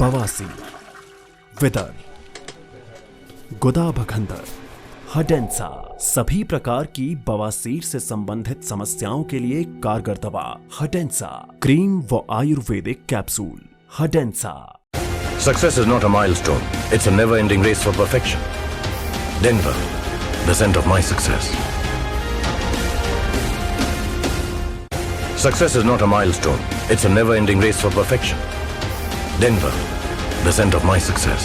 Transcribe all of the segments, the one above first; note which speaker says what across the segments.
Speaker 1: बवासीर, विदर, गुदाभगंदर, हडेंसा सभी प्रकार की बवासीर से संबंधित समस्याओं के लिए कारगर दवा हडेंसा क्रीम व आयुर्वेदिक capsule Hadensa.
Speaker 2: Success is not a milestone, it's a never-ending race for perfection. Denver, the scent of my success. Success is not a milestone, it's a never-ending race for perfection. Denver, the scent of my success.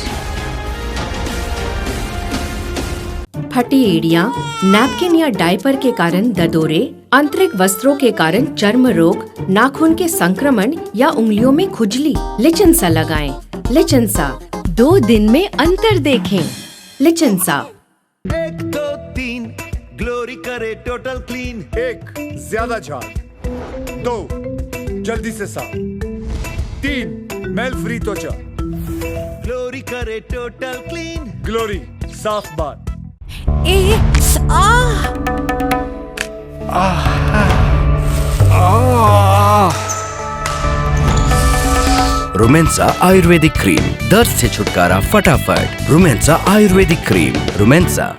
Speaker 3: फटी एड़ियां, napkin या diaper के कारण ददोरे, आंतरिक वस्त्रों के कारण चर्म रोग, नाखून के संक्रमण या उंगलियों में खुजली, लिचेंसा लगाएं। लिचेंसा 2 दिन में अंतर देखें। लिचेंसा
Speaker 4: 1 2 3 ग्लोरी करे टोटल क्लीन।
Speaker 5: 1 ज्यादा झाग, 2 जल्दी से साफ, 3 मैल फ्री त्वचा।
Speaker 4: ग्लोरी करे टोटल क्लीन।
Speaker 5: ग्लोरी साफ बात।
Speaker 6: रुमेंसा आयुर्वेदिक क्रीम, दर्द से छुटकारा फटाफट। रुमेंसा आयुर्वेदिक क्रीम, रुमेंसा।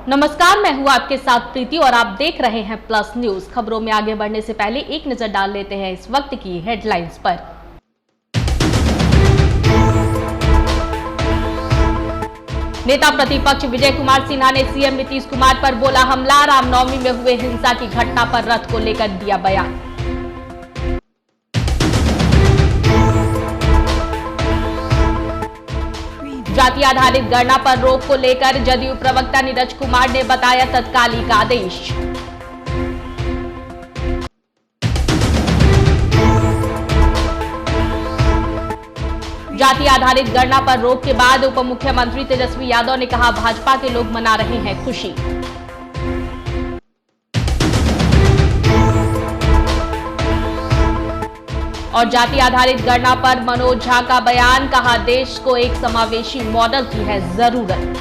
Speaker 7: नमस्कार, मैं हूं आपके साथ प्रीति और आप देख रहे हैं प्लस न्यूज। खबरों में आगे बढ़ने से पहले एक नजर डाल लेते हैं इस वक्त की हेडलाइंस पर। नेता प्रतिपक्ष विजय कुमार सिन्हा ने सीएम नीतीश कुमार पर बोला हमला। रामनवमी में हुए हिंसा की घटना पर रथ को लेकर दिया बयान। जाति आधारित गणना पर रोक को लेकर जदयू प्रवक्ता नीरज कुमार ने बताया तत्कालिक आदेश। जाति आधारित गणना पर रोक के बाद उप मुख्यमंत्री तेजस्वी यादव ने कहा भाजपा के लोग मना रहे हैं खुशी। और जाति आधारित गणना पर मनोज झा का बयान, कहा देश को एक समावेशी मॉडल की है जरूरत।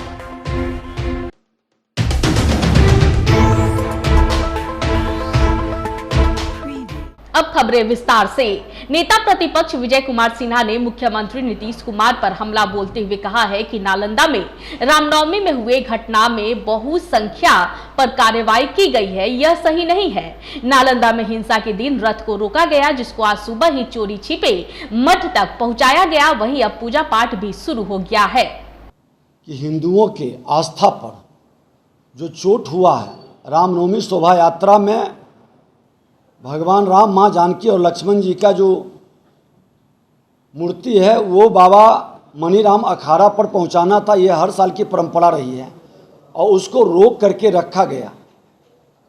Speaker 7: अब खबरें विस्तार से। नेता प्रतिपक्ष विजय कुमार सिन्हा ने मुख्यमंत्री नीतीश कुमार पर हमला बोलते हुए कहा है कि नालंदा में रामनवमी में हुए घटना में बहुसंख्या पर कार्रवाई की गई है, यह सही नहीं है। नालंदा में हिंसा के दिन रथ को रोका गया, जिसको आज सुबह ही चोरी छिपे मठ तक पहुंचाया गया। वहीं अब पूजा पाठ भी शुरू हो गया है।
Speaker 8: कि हिंदुओं के आस्था पर जो चोट हुआ है, रामनवमी शोभा यात्रा में भगवान राम, माँ जानकी और लक्ष्मण जी का जो मूर्ति है वो बाबा मनीराम अखाड़ा पर पहुंचाना था। ये हर साल की परंपरा रही है और उसको रोक करके रखा गया।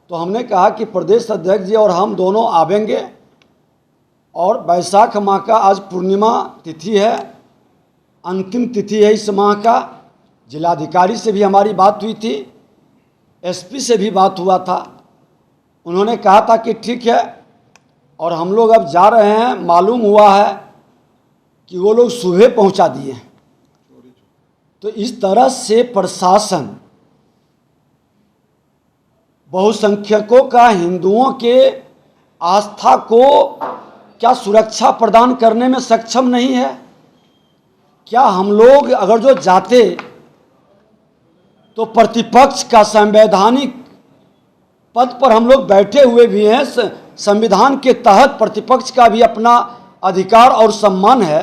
Speaker 8: तो हमने कहा कि प्रदेश अध्यक्ष जी और हम दोनों आवेंगे। और बैसाख माह का आज पूर्णिमा तिथि है, अंतिम तिथि है इस माह का। जिलाधिकारी से भी हमारी बात हुई थी, एसपी से भी बात हुआ था। उन्होंने कहा था कि ठीक है, और हम लोग अब जा रहे हैं। मालूम हुआ है कि वो लोग सुबह पहुंचा दिए। तो इस तरह से प्रशासन बहुसंख्यकों का हिंदुओं के आस्था को क्या सुरक्षा प्रदान करने में सक्षम नहीं है? क्या हम लोग अगर जो जाते तो प्रतिपक्ष का संवैधानिक पद पर हम लोग बैठे हुए भी हैं, संविधान के तहत प्रतिपक्ष का भी अपना अधिकार और सम्मान है।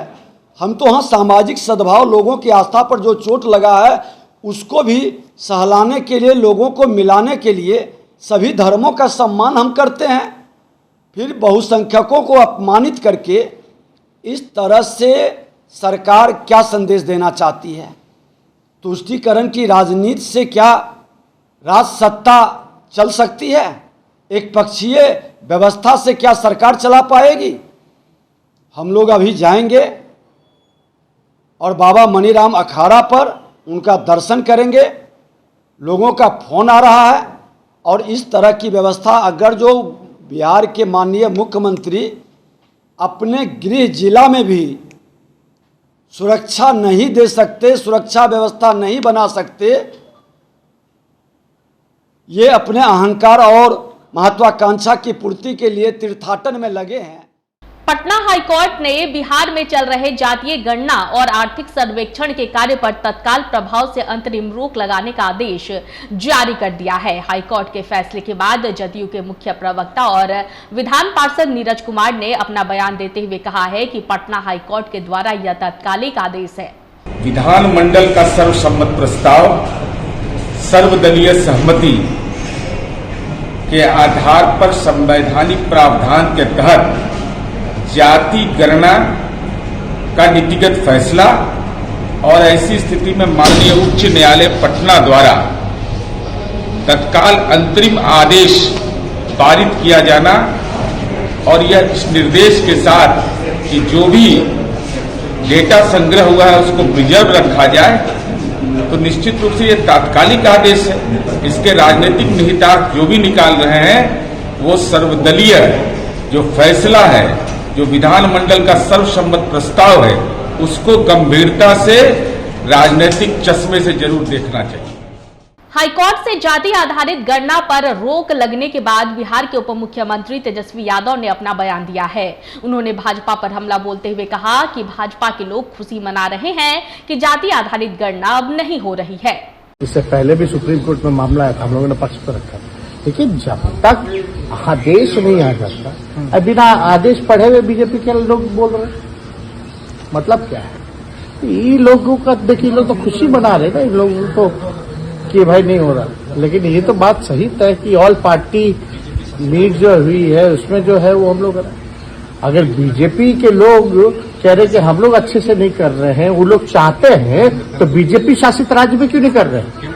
Speaker 8: हम तो हाँ सामाजिक सद्भाव, लोगों की आस्था पर जो चोट लगा है उसको भी सहलाने के लिए, लोगों को मिलाने के लिए सभी धर्मों का सम्मान हम करते हैं। फिर बहुसंख्यकों को अपमानित करके इस तरह से सरकार क्या संदेश देना चाहती है? तुष्टीकरण की राजनीति से क्या राज सत्ता चल सकती है? एक पक्षीय व्यवस्था से क्या सरकार चला पाएगी? हम लोग अभी जाएंगे और बाबा मनीराम अखाड़ा पर उनका दर्शन करेंगे। लोगों का फोन आ रहा है और इस तरह की व्यवस्था अगर जो बिहार के माननीय मुख्यमंत्री अपने गृह जिला में भी सुरक्षा नहीं दे सकते, सुरक्षा व्यवस्था नहीं बना सकते, ये अपने अहंकार और महत्वाकांक्षा की पूर्ति के लिए तीर्थाटन में लगे हैं।
Speaker 7: पटना हाईकोर्ट ने बिहार में चल रहे जातीय गणना और आर्थिक सर्वेक्षण के कार्य पर तत्काल प्रभाव से अंतरिम रोक लगाने का आदेश जारी कर दिया है। हाईकोर्ट के फैसले के बाद जदयू के मुख्य प्रवक्ता और विधान पार्षद नीरज कुमार ने अपना बयान देते हुए कहा है कि पटना हाईकोर्ट के द्वारा यह तात्कालिक आदेश है।
Speaker 9: विधानमंडल का सर्वसम्मत प्रस्ताव सर्वदलीय सहमति के आधार पर संवैधानिक प्रावधान के तहत जाति गणना का नीतिगत फैसला और ऐसी स्थिति में माननीय उच्च न्यायालय पटना द्वारा तत्काल अंतरिम आदेश पारित किया जाना और यह इस निर्देश के साथ कि जो भी डेटा संग्रह हुआ है उसको प्रिजर्व रखा जाए, तो निश्चित रूप से यह तात्कालिक आदेश है। इसके राजनीतिक निहितार्थ जो भी निकाल रहे हैं वो सर्वदलीय जो फैसला है, जो विधानमंडल का सर्वसम्मत प्रस्ताव है, उसको गंभीरता से राजनीतिक चश्मे से जरूर देखना चाहिए।
Speaker 7: हाईकोर्ट से जाति आधारित गणना पर रोक लगने के बाद बिहार के उप मुख्यमंत्री तेजस्वी यादव ने अपना बयान दिया है। उन्होंने भाजपा पर हमला बोलते हुए कहा कि भाजपा के लोग खुशी मना रहे हैं कि जाति आधारित गणना अब नहीं हो रही है।
Speaker 10: इससे पहले भी सुप्रीम कोर्ट में मामला आया था, हम लोगों ने पक्ष पर रखा, लेकिन जब तक आदेश नहीं आ जाता, बिना आदेश पढ़े हुए बीजेपी के लोग बोल रहे हैं, मतलब क्या है? ये लोगों का देखिए, लोग तो खुशी मना रहे ना इन लोगों को कि भाई नहीं हो रहा, लेकिन ये तो बात सही तय कि ऑल पार्टी मीट जो हुई है उसमें जो है वो हम लोग अगर बीजेपी के लोग कह रहे कि हम लोग अच्छे से नहीं कर रहे हैं, वो लोग चाहते हैं तो बीजेपी शासित राज्य में क्यों नहीं कर रहे हैं,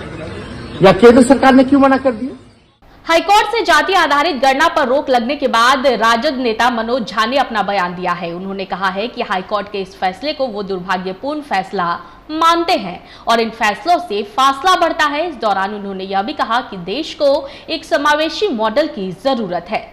Speaker 10: या केंद्र सरकार ने क्यों मना कर दिया?
Speaker 7: हाईकोर्ट से जाति आधारित गणना पर रोक लगने के बाद राजद नेता मनोज झा ने अपना बयान दिया है। उन्होंने कहा है कि हाईकोर्ट के इस फैसले को वो दुर्भाग्यपूर्ण फैसला मानते हैं और इन फैसलों से फासला बढ़ता है। इस दौरान उन्होंने यह भी कहा कि देश को एक समावेशी मॉडल की जरूरत है।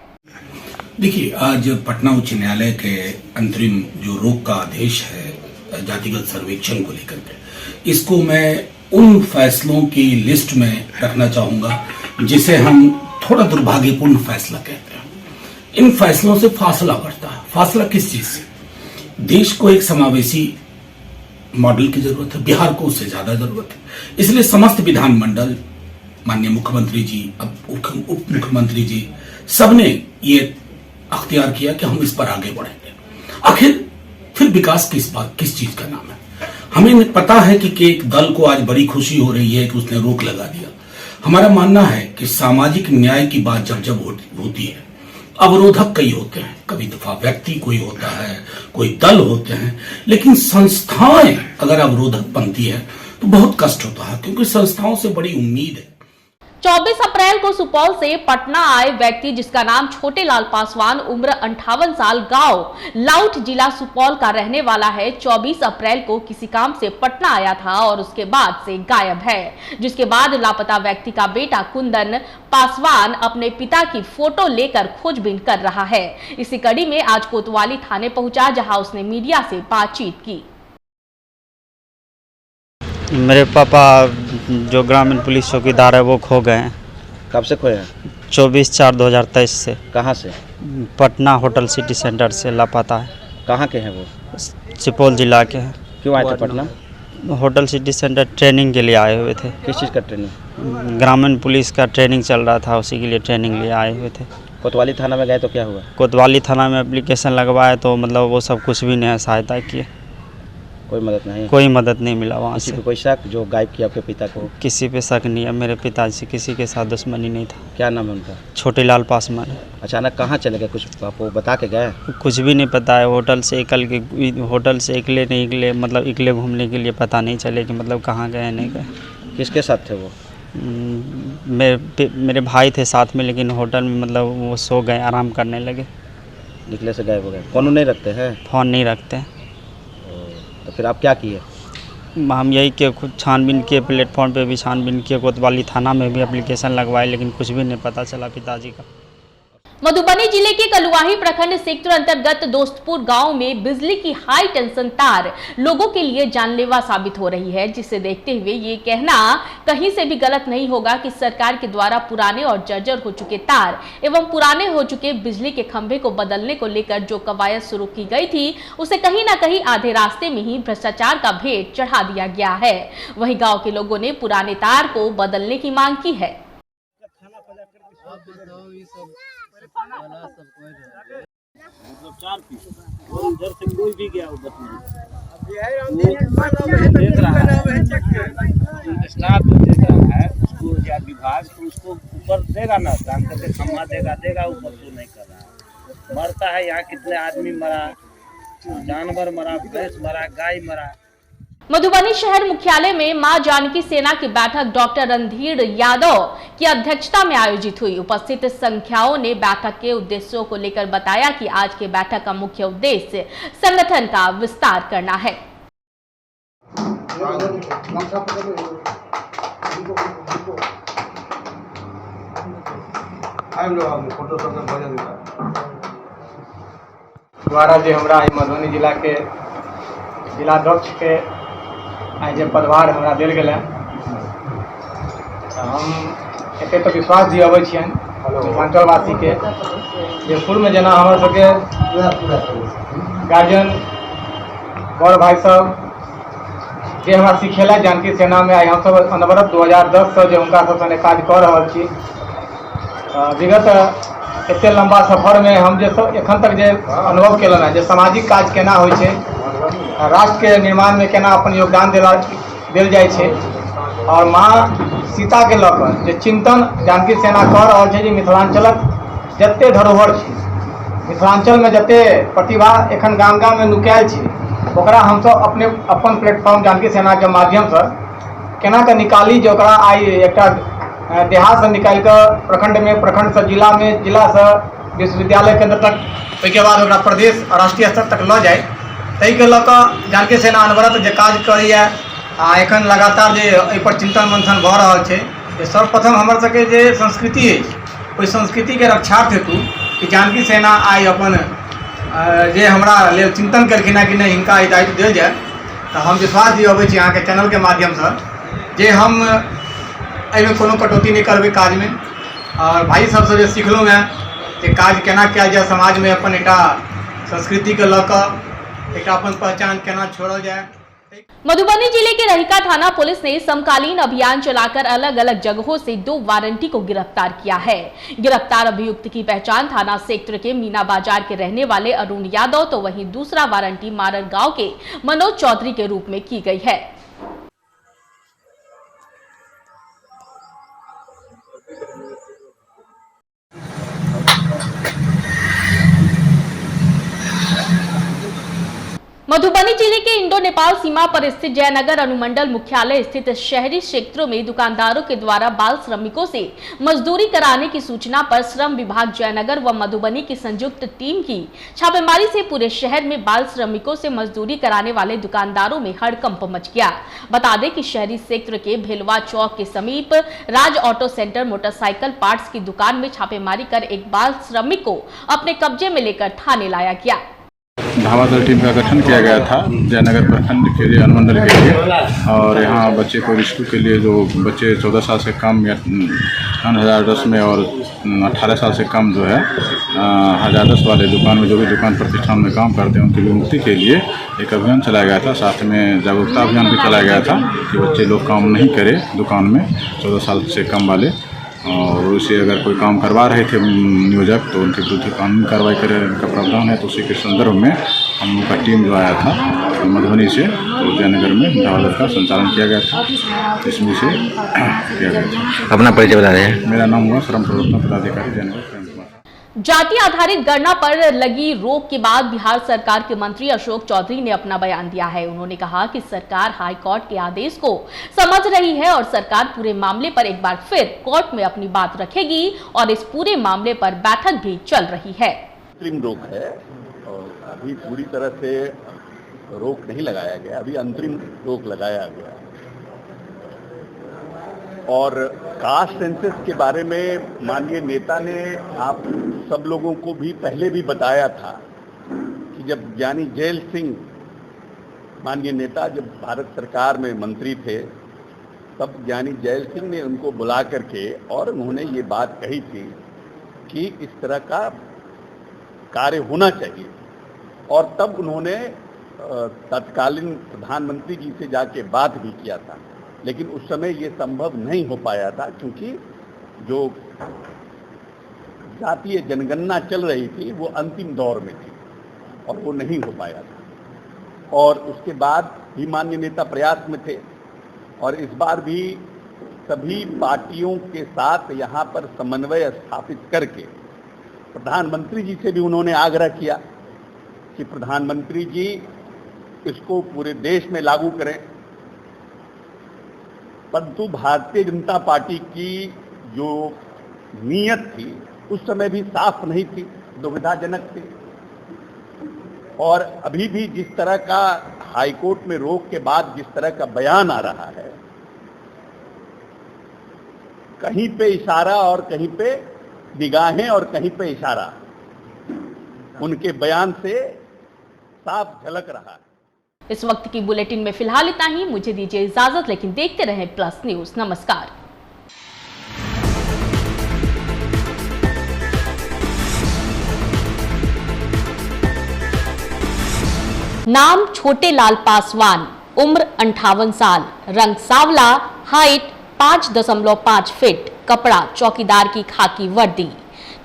Speaker 11: देखिए, आज पटना उच्च न्यायालय के अंतरिम जो रोक का आदेश है जातिगत सर्वेक्षण को लेकर के, इसको मैं उन फैसलों की लिस्ट में रखना चाहूंगा जिसे हम थोड़ा दुर्भाग्यपूर्ण फैसला कहते हैं। इन फैसलों से फासला बढ़ता है। फासला किस चीज से? देश को एक समावेशी मॉडल की जरूरत है, बिहार को उससे ज्यादा जरूरत है। इसलिए समस्त विधानमंडल, माननीय मुख्यमंत्री जी, अब उप मुख्यमंत्री जी, सबने ये अख्तियार किया कि हम इस पर आगे बढ़ेंगे। आखिर फिर विकास किस चीज का नाम है? हमें पता है कि एक दल को आज बड़ी खुशी हो रही है कि उसने रोक लगा दिया। हमारा मानना है कि सामाजिक न्याय की बात जब होती है, अवरोधक कई होते हैं, कभी दफा व्यक्ति कोई होता है, कोई दल होते हैं, लेकिन संस्थाएं अगर अवरोधक बनती है तो बहुत कष्ट होता है, क्योंकि संस्थाओं से बड़ी उम्मीद है।
Speaker 7: 24 अप्रैल को सुपौल से पटना आए व्यक्ति जिसका नाम छोटे लाल पासवान, उम्र 58 साल, गांव लाउट, जिला सुपौल का रहने वाला है, 24 अप्रैल को किसी काम से पटना आया था और उसके बाद से गायब है। जिसके बाद लापता व्यक्ति का बेटा कुंदन पासवान अपने पिता की फोटो लेकर खोजबीन कर रहा है। इसी कड़ी में आज कोतवाली थाने पहुंचा, जहां उसने मीडिया से बातचीत की।
Speaker 12: मेरे पापा जो ग्रामीण पुलिस चौकीदार है वो खो गए हैं।
Speaker 13: कब से खोए हैं?
Speaker 12: 24/4/2023 से।
Speaker 13: कहाँ से?
Speaker 12: पटना होटल सिटी सेंटर से लापता है।
Speaker 13: कहाँ के हैं वो?
Speaker 12: सुपौल जिला के हैं।
Speaker 13: क्यों आए थे Patna?
Speaker 12: Hotel city centre training के लिए आए हुए थे।
Speaker 13: किस चीज़ का ट्रेनिंग?
Speaker 12: ग्रामीण पुलिस का ट्रेनिंग चल रहा था, उसी के लिए ट्रेनिंग लिए आए हुए थे।
Speaker 13: कोतवाली थाना में गए तो क्या हुआ?
Speaker 12: कोतवाली थाना में एप्लीकेशन लगवाए तो मतलब वो सब कुछ भी नहीं सहायता किए,
Speaker 13: कोई मदद नहीं?
Speaker 12: कोई मदद नहीं मिला वहाँ से।
Speaker 13: कोई शक जो गायब किया आपके पिता को?
Speaker 12: किसी पे शक नहीं है, मेरे पिताजी किसी के साथ दुश्मनी नहीं था।
Speaker 13: क्या नाम है उनका?
Speaker 12: छोटे लाल पासवान।
Speaker 13: अचानक कहाँ चले गए, कुछ आपको बता के गए?
Speaker 12: कुछ भी नहीं पता है। होटल से अकेले नहीं निकले, मतलब अकेले घूमने के लिए पता नहीं चले कि मतलब कहाँ गए नहीं गए।
Speaker 13: किसके साथ थे वो?
Speaker 12: मेरे भाई थे साथ में, लेकिन होटल में मतलब वो सो गए, आराम करने लगे,
Speaker 13: निकले से गायब हो गए। फ़ोन नहीं रखते हैं?
Speaker 12: फ़ोन नहीं रखते।
Speaker 13: तो फिर आप क्या किए?
Speaker 12: हम यही के खुद छानबीन किए, प्लेटफॉर्म पे भी छानबीन किए, कोतवाली थाना में भी एप्लीकेशन लगवाए, लेकिन कुछ भी नहीं पता चला पिताजी का।
Speaker 7: मधुबनी जिले के कलुआही प्रखंड सेक्टर अंतर्गत दोस्तपुर गांव में बिजली की हाई टेंशन तार लोगों के लिए जानलेवा साबित हो रही है, जिसे देखते हुए ये कहना कहीं से भी गलत नहीं होगा कि सरकार के द्वारा पुराने और जर्जर हो चुके तार एवं पुराने हो चुके बिजली के खंभे को बदलने को लेकर जो कवायद शुरू की गई थी, उसे कहीं ना कहीं आधे रास्ते में ही भ्रष्टाचार का भेद चढ़ा दिया गया है। वहीं गाँव के लोगों ने पुराने तार को बदलने की मांग की है।
Speaker 14: मतलब 4 पीस उधर से कोई भी गया उधर देख रहा है, स्टाफ देख रहा है उसको या विभाग तो उसको ऊपर देगा ना, काम करके खम्मा देगा ऊपर तो नहीं कर रहा है। मरता है यहाँ कितने आदमी मरा, जानवर मरा, भैंस मरा, गाय मरा।
Speaker 7: मधुबनी शहर मुख्यालय में मां जानकी सेना की बैठक डॉक्टर रणधीर यादव की अध्यक्षता में आयोजित हुई। उपस्थित संख्याओं ने बैठक के उद्देश्यों को लेकर बताया कि आज के बैठक का मुख्य उद्देश्य संगठन का विस्तार करना है।
Speaker 15: द्वारा जो हमरा मधुबनी जिला के जिलाध्यक्ष के आज पदभार हमरा दिल गया, हम एते तो विश्वास दियाबै छियन मिथिलांचलवासी के जे पूर्व में जना हमर सबके गार्जियन बड़ भाई सब जे हमरा सिखेला जानकी सेना में, हम सब अनवरत 2010 से जो उनका सब संगे काज कर रहल छी। विगत एते लंबा सफर में हम जे सब एखन तक जे अनुभव केलन है जे सामाजिक काज केना होइ छै, राष्ट्र के निर्माण में केना अपन योगदान देल जाय छै, और माँ सीता के लऽ जे चिंतन जानकी सेना कर रहल छै जे मिथिलांचलक जते धरोहर छै, मिथिलांचल में जते प्रतिभा एखन गाम गाम में नुकायल छै, ओकरा हम सब अपने अपन प्लेटफॉर्म जानकी सेना के माध्यम से केना के निकाली जे ओकरा आई एकटा देहात से निकाल के प्रखंड में, प्रखंड से जिला में, जिला से विश्वविद्यालय केंद्र तक, ओहिके बाद ओकरा प्रदेश राष्ट्रीय स्तर तक लऽ जाए। तै के लऽ जानकी सेना अनवरत जे काज करैया आ एखन लगातार जे एहि पर चिंतन मंथन भऽ रहल छै। सर्वप्रथम हमर सबके जे संस्कृति अछि, ओहि संस्कृति के रक्षार्थ हेतु कि जानकी सेना आई अपन जे हमरा लेल चिंतन केलखिन है कि नहीं हिनका ई दायित्व देल जाए, तो हम विश्वास दियबै छी अहाँके चैनल के माध्यम से जे हम एहिमे कोनो कटौती नहीं करबै काज में, और भाई सबसे जे सिखलहुँ हैं कि काज केना कयल जाए, समाज में अपन एकटा संस्कृति के लऽ कऽ एकटा अपन पहचान केना छोड़ल जाए।
Speaker 7: मधुबनी जिले के रहिका थाना पुलिस ने समकालीन अभियान चलाकर अलग अलग जगहों से 2 वारंटी को गिरफ्तार किया है। गिरफ्तार अभियुक्त की पहचान थाना सेक्टर के मीना बाजार के रहने वाले अरुण यादव, तो वहीं दूसरा वारंटी मारर गांव के मनोज चौधरी के रूप में की गई है। मधुबनी जिले के इंडो नेपाल सीमा पर स्थित जयनगर अनुमंडल मुख्यालय स्थित शहरी क्षेत्रों में दुकानदारों के द्वारा बाल श्रमिकों से मजदूरी कराने की सूचना पर श्रम विभाग जयनगर व मधुबनी की संयुक्त टीम की छापेमारी से पूरे शहर में बाल श्रमिकों से मजदूरी कराने वाले दुकानदारों में हड़कंप मच गया। बता दें कि शहरी क्षेत्र के भेलवा चौक के समीप राज ऑटो सेंटर मोटरसाइकिल पार्ट्स की दुकान में छापेमारी कर एक बाल श्रमिक को अपने कब्जे में लेकर थाने लाया गया।
Speaker 16: धावा दल टीम का गठन किया गया था जयनगर प्रखंड के लिए, अनुमंडल के लिए, और यहाँ बच्चे को रेस्क्यू के लिए जो बच्चे 14 साल से कम या 2010 में और 18 साल से कम जो है 1010 वाले दुकान में जो भी दुकान प्रतिष्ठान में काम करते हैं उनकी विमुक्ति के लिए एक अभियान चलाया गया था। साथ में जागरूकता अभियान भी चलाया गया था कि बच्चे लोग काम नहीं करें दुकान में 14 साल से कम वाले, और उसे अगर कोई काम करवा रहे थे नियोजक तो उनके विरुद्ध कानूनी कार्रवाई करे उनका प्रावधान है। तो उसी के संदर्भ में हम लोग का टीम जो आया था मधुबनी से, तो जयनगर में धावा का संचालन किया गया था, इसमें से किया गया था।
Speaker 13: अपना परिचय बता रहे हैं।
Speaker 16: मेरा नाम हुआ श्रम प्रवर्तन पदाधिकारी जयनगर।
Speaker 7: जाति आधारित गणना पर लगी रोक के बाद बिहार सरकार के मंत्री अशोक चौधरी ने अपना बयान दिया है। उन्होंने कहा कि सरकार हाई कोर्ट के आदेश को समझ रही है और सरकार पूरे मामले पर एक बार फिर कोर्ट में अपनी बात रखेगी और इस पूरे मामले पर बैठक भी चल रही है।
Speaker 17: अंतरिम रोक है और अभी पूरी तरह से रोक नहीं लगाया गया, अभी अंतरिम रोक लगाया गया और कास्ट सेंसस के बारे में माननीय नेता ने आप सब लोगों को भी पहले भी बताया था कि जब ज्ञानी जैल सिंह माननीय नेता जब भारत सरकार में मंत्री थे, तब ज्ञानी जैल सिंह ने उनको बुला करके और उन्होंने ये बात कही थी कि इस तरह का कार्य होना चाहिए। और तब उन्होंने तत्कालीन प्रधानमंत्री जी से जाके बात भी किया था, लेकिन उस समय ये संभव नहीं हो पाया था क्योंकि जो जातीय जनगणना चल रही थी वो अंतिम दौर में थी और वो नहीं हो पाया था। और उसके बाद भी माननीय नेता प्रयास में थे और इस बार भी सभी पार्टियों के साथ यहाँ पर समन्वय स्थापित करके प्रधानमंत्री जी से भी उन्होंने आग्रह किया कि प्रधानमंत्री जी इसको पूरे देश में लागू करें, परंतु भारतीय जनता पार्टी की जो नीयत थी उस समय भी साफ नहीं थी, दुविधाजनक थी। और अभी भी जिस तरह का हाईकोर्ट में रोक के बाद जिस तरह का बयान आ रहा है, कहीं पे इशारा और कहीं पे निगाहें और कहीं पे इशारा, उनके बयान से साफ झलक रहा है।
Speaker 7: इस वक्त की बुलेटिन में फिलहाल इतना ही। मुझे दीजिए इजाजत, लेकिन देखते रहें प्लस न्यूज। नमस्कार। नाम छोटे लाल पासवान, उम्र 58 साल, रंग सांवला, हाइट 5.5 फीट, कपड़ा चौकीदार की खाकी वर्दी।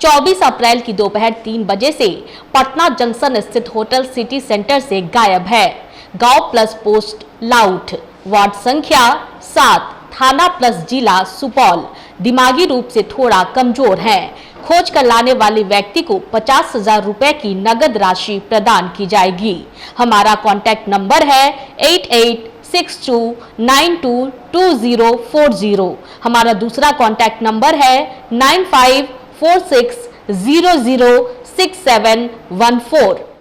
Speaker 7: 24 अप्रैल की दोपहर 3 बजे से पटना जंक्शन स्थित होटल सिटी सेंटर से गायब है। गांव प्लस पोस्ट लाउठ, वार्ड संख्या 7, थाना प्लस जिला सुपौल। दिमागी रूप से थोड़ा कमजोर है। खोज कर लाने वाले व्यक्ति को 50,000 रुपए की नगद राशि प्रदान की जाएगी। हमारा कॉन्टैक्ट नंबर है 8862922040। हमारा दूसरा कॉन्टैक्ट नंबर है 9546006714।